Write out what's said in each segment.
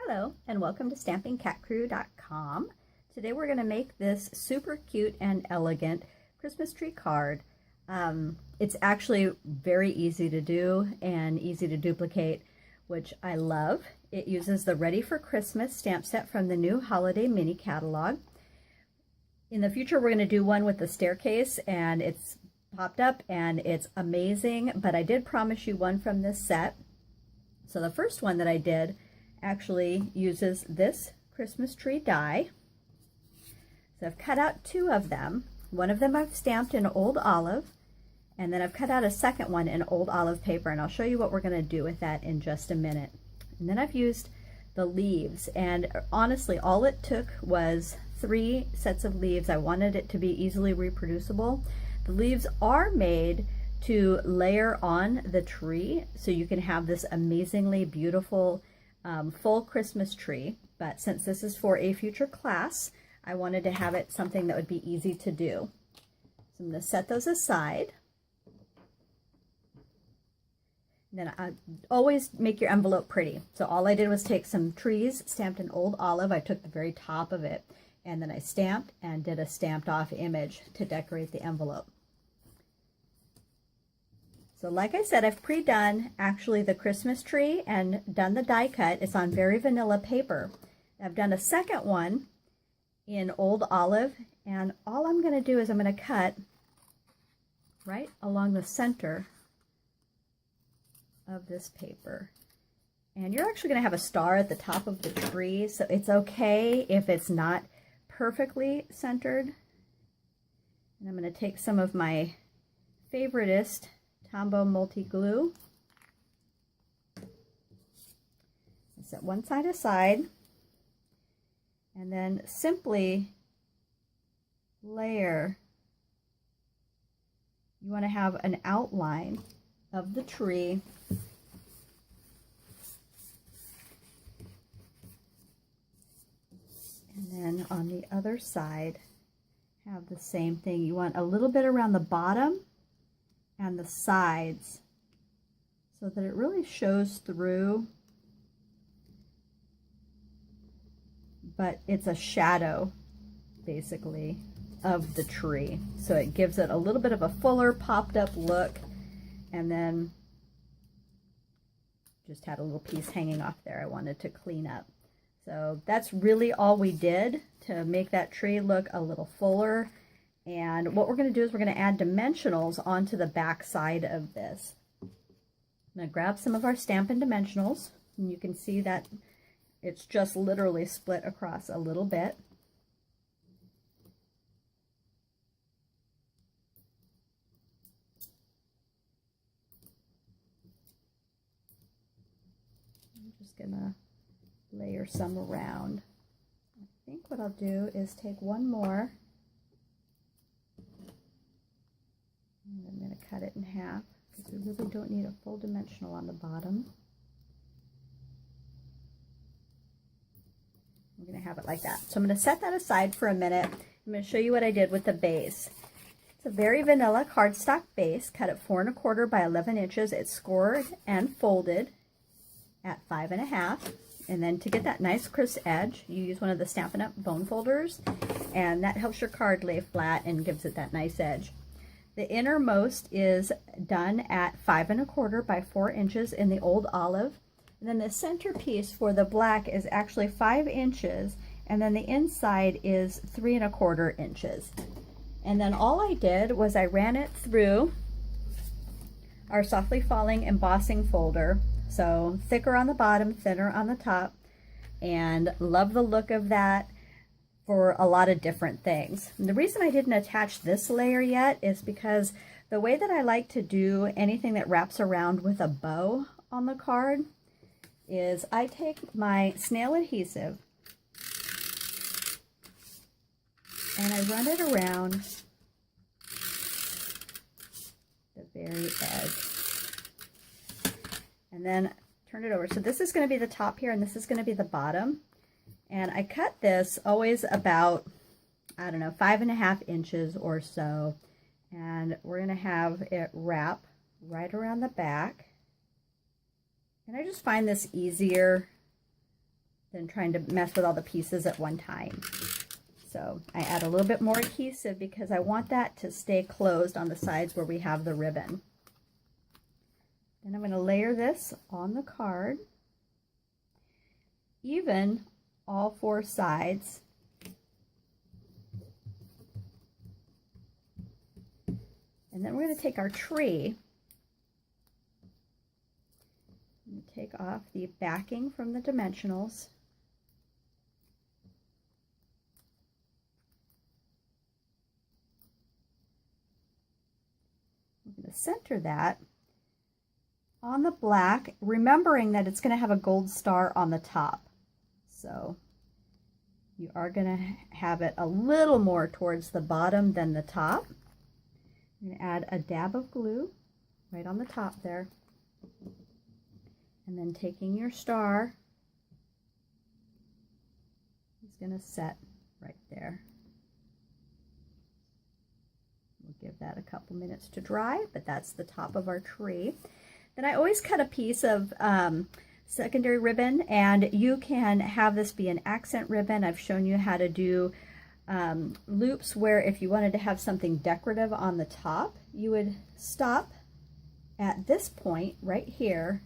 Hello and welcome to stampingcatcrew.com. Today we're going to make this super cute and elegant Christmas tree card. It's actually very easy to do and easy to duplicate, which I love. It uses the Ready for Christmas stamp set from the new holiday mini catalog. In the future we're going to do one with the staircase, and it's popped up and it's amazing, but I did promise you one from this set. So the first one that I did actually uses this Christmas tree die. So I've cut out two of them. One of them I've stamped in old olive, and then I've cut out a second one in old olive paper, and I'll show you what we're going to do with that in just a minute. And then I've used the leaves, and honestly all it took was 3 sets of leaves. I wanted it to be easily reproducible. The leaves are made to layer on the tree so you can have this amazingly beautiful full Christmas tree, but since this is for a future class, I wanted to have it something that would be easy to do. So I'm going to set those aside. And then I always make your envelope pretty. So all I did was take some trees stamped in old olive. I took the very top of it, and then I stamped and did a stamped off image to decorate the envelope. So like I said, I've pre-done actually the Christmas tree and done the die cut. It's on very vanilla paper. I've done a second one in old olive, and all I'm going to do is I'm going to cut right along the center of this paper. And you're actually going to have a star at the top of the tree, so it's okay if it's not perfectly centered. And I'm going to take some of my favoriteest Tombow multi-glue, set one side aside, and then simply layer. You want to have an outline of the tree, and then on the other side have the same thing. You want a little bit around the bottom and the sides so that it really shows through, but it's a shadow basically of the tree, so it gives it a little bit of a fuller popped up look. And then just had a little piece hanging off there I wanted to clean up. So that's really all we did to make that tree look a little fuller. And what we're going to do is we're going to add dimensionals onto the back side of this. I'm going to grab some of our Stampin' Dimensionals, and you can see that it's just literally split across a little bit. I'm just going to layer some around. I think what I'll do is take one more, and I'm going to cut it in half because we really don't need a full dimensional on the bottom. We're going to have it like that. So I'm going to set that aside for a minute. I'm going to show you what I did with the base. It's a very vanilla cardstock base, cut at 4 1/4 by 11 inches. It's scored and folded at 5 1/2. And then to get that nice crisp edge, you use one of the Stampin' Up! Bone folders, and that helps your card lay flat and gives it that nice edge. The innermost is done at 5 1/4 by 4 inches in the old olive. And then the center piece for the black is actually 5 inches, and then the inside is 3 1/4 inches. And then all I did was I ran it through our softly falling embossing folder. So thicker on the bottom, thinner on the top, and love the look of that for a lot of different things. And the reason I didn't attach this layer yet is because the way that I like to do anything that wraps around with a bow on the card is I take my snail adhesive and I run it around the very edge. And then turn it over. So this is going to be the top here, and this is going to be the bottom. And I cut this always about, I don't know, 5 1/2 inches or so. And we're going to have it wrap right around the back. And I just find this easier than trying to mess with all the pieces at one time. So I add a little bit more adhesive because I want that to stay closed on the sides where we have the ribbon. Then I'm going to layer this on the card, even all 4 sides. And then we're going to take our tree and take off the backing from the dimensionals. I'm going to center that on the black, remembering that it's going to have a gold star on the top. So you are going to have it a little more towards the bottom than the top. I'm going to add a dab of glue right on the top there. And then taking your star, it's going to set right there. We'll give that a couple minutes to dry, but that's the top of our tree. Then I always cut a piece of secondary ribbon, and you can have this be an accent ribbon. I've shown you how to do loops where if you wanted to have something decorative on the top, you would stop at this point right here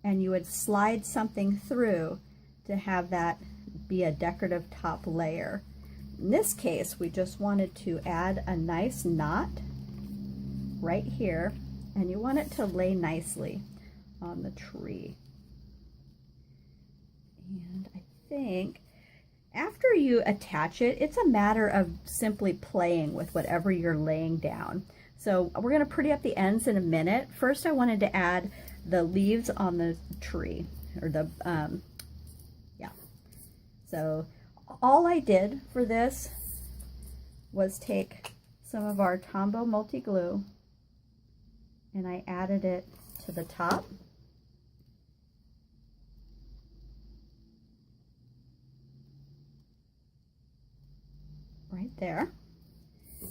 and you would slide something through to have that be a decorative top layer. In this case, we just wanted to add a nice knot right here, and you want it to lay nicely on the tree. And I think after you attach it, it's a matter of simply playing with whatever you're laying down. So we're going to pretty up the ends in a minute. First, I wanted to add the leaves on the tree, or the, yeah. So all I did for this was take some of our Tombow multi-glue and I added it to the top. Right there.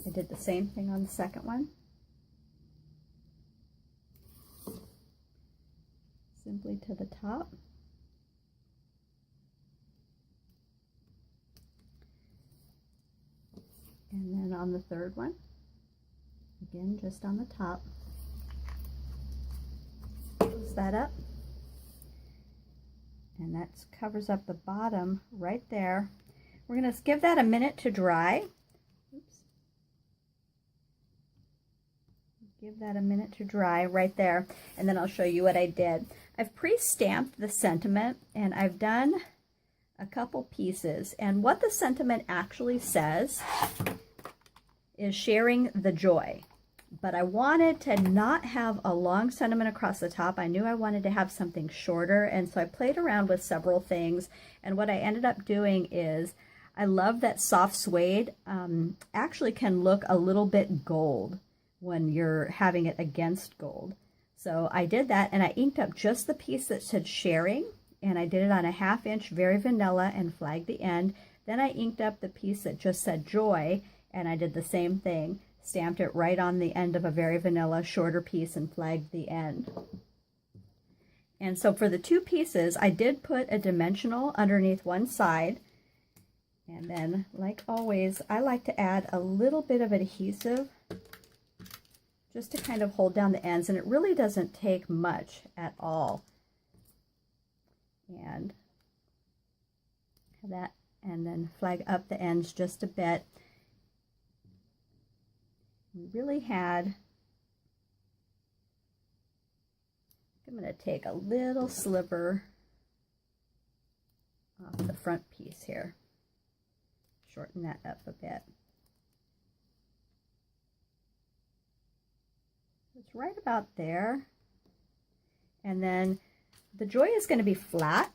I did the same thing on the second one. Simply to the top. And then on the third one, again, just on the top. Close that up. And that covers up the bottom right there. We're going to give that a minute to dry. Oops. Give that a minute to dry right there, and then I'll show you what I did. I've pre-stamped the sentiment, and I've done a couple pieces, and what the sentiment actually says is sharing the joy. But I wanted to not have a long sentiment across the top. I knew I wanted to have something shorter, and so I played around with several things, and what I ended up doing is I love that soft suede actually can look a little bit gold when you're having it against gold. So I did that, and I inked up just the piece that said sharing, and I did it on a 1/2 inch very vanilla and flagged the end. Then I inked up the piece that just said joy, and I did the same thing, stamped it right on the end of a very vanilla shorter piece and flagged the end. And so for the two pieces, I did put a dimensional underneath one side. And then, like always, I like to add a little bit of adhesive just to kind of hold down the ends, and it really doesn't take much at all. And that, and then flag up the ends just a bit. We really had, I'm going to take a little sliver off the front piece here. Shorten that up a bit. It's right about there. And then the joy is going to be flat.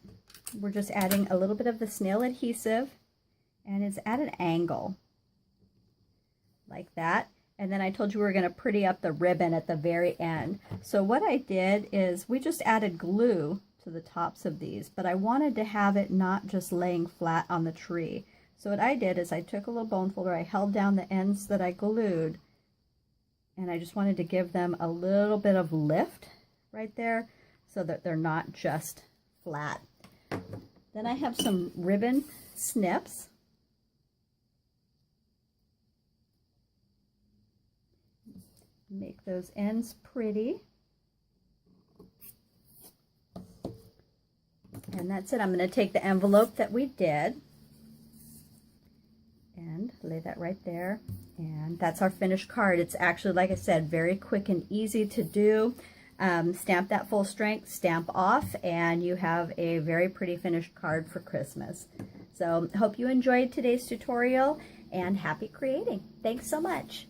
We're just adding a little bit of the snail adhesive, and it's at an angle like that. And then I told you we were going to pretty up the ribbon at the very end. So what I did is we just added glue to the tops of these, but I wanted to have it not just laying flat on the tree. So what I did is I took a little bone folder, I held down the ends that I glued, and I just wanted to give them a little bit of lift right there so that they're not just flat. Then I have some ribbon snips. Make those ends pretty. And that's it. I'm going to take the envelope that we did and lay that right there. And that's our finished card. It's actually, like I said, very quick and easy to do. Stamp that full strength, stamp off, and you have a very pretty finished card for Christmas. So hope you enjoyed today's tutorial, and happy creating. Thanks so much.